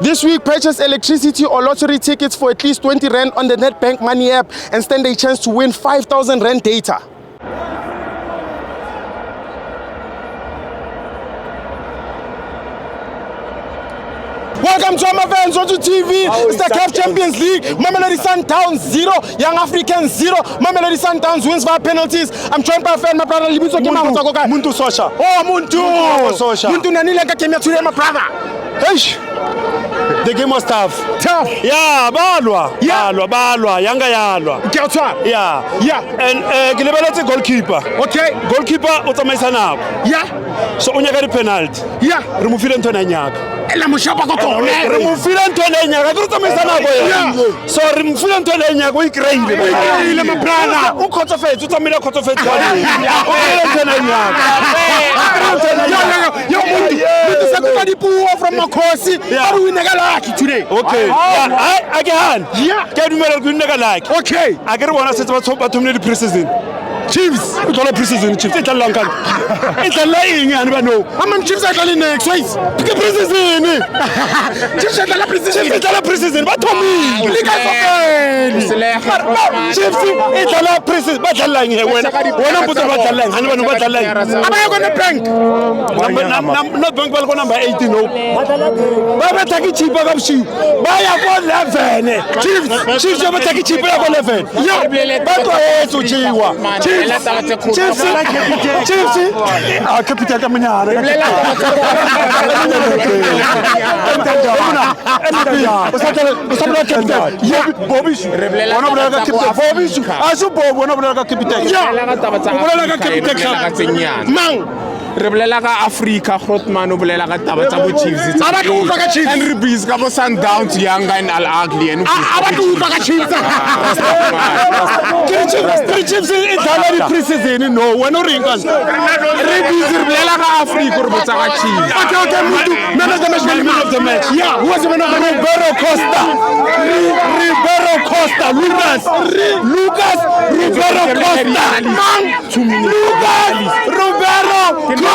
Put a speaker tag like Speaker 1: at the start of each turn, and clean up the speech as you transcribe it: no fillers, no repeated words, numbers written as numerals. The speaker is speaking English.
Speaker 1: This week, purchase electricity or lottery tickets for at least 20 Rand on the Nedbank Money app and stand a chance to win 5,000 Rand data. Welcome to FANS Wethu TV. It's the CAF Champions League. Mamelodi Sundowns 0, Young Africans 0. Mamelodi Sundowns wins via penalties. I'm joined by a friend, my brother.
Speaker 2: Muntu Sosha.
Speaker 1: Oh, Muntu. Muntu Nanileka came here today, my brother.
Speaker 2: Hey. The game was tough.
Speaker 1: Tough.
Speaker 2: Yeah, balwa. Balwa. Yanga yalwa. Yeah. And Gilebelete goalkeeper.
Speaker 1: Okay.
Speaker 2: Goalkeeper utamaisa nabo.
Speaker 1: Yeah.
Speaker 2: So unyaka di penalty.
Speaker 1: Yeah.
Speaker 2: Remove into na nyaka.
Speaker 1: La mushapa ko ko.
Speaker 2: Remove into na nyaka. Utamaisa nabo. So remove into na nyaka uyikreyile.
Speaker 1: Ile my brother.
Speaker 2: Ukhotofethu utamila khotofethu.
Speaker 1: Yo, Muntu sakutani puwa from Makosi. How do we nega lucky today?
Speaker 2: Okay. Yeah. Again.
Speaker 1: Yeah.
Speaker 2: Can you make nega like?
Speaker 1: Okay.
Speaker 2: I get one set about the preseason.
Speaker 1: Chiefs.
Speaker 2: We call it preseason Chiefs. It's a long time. It's a lying and we know.
Speaker 1: How many Chiefs are calling next week?
Speaker 2: The preseason.
Speaker 1: Chiefs are calling preseason.
Speaker 2: Chiefs are preseason. But to me. Chiefs it's a lot preseason. But the lying here. When I put about the lying, and when about the lying.
Speaker 1: Am I going to bank?
Speaker 2: Not bank ball number 18. No. Baba taki cheaper than she. Buy about 11. Chiefs are taking cheaper than 11. Yeah. But to Chiwa. Chiefs, capitaine Kamanyara.
Speaker 3: Reblela ka Africa Grotman obolela ka taba tsa bo Chiefs and Rebis ka bo Sundowns Young and Al Ugly and
Speaker 1: Chiefs.
Speaker 2: Chiefs it's already preseason no when no ring on
Speaker 3: Rebis reblela ka Africa ro botsa ka Chiefs.
Speaker 1: Okay, man of the match. Yeah, who was the man of the match?
Speaker 2: Ribeiro Costa, Lucas Ribeiro Costa.
Speaker 1: Man, Lucas Ribeiro Costa.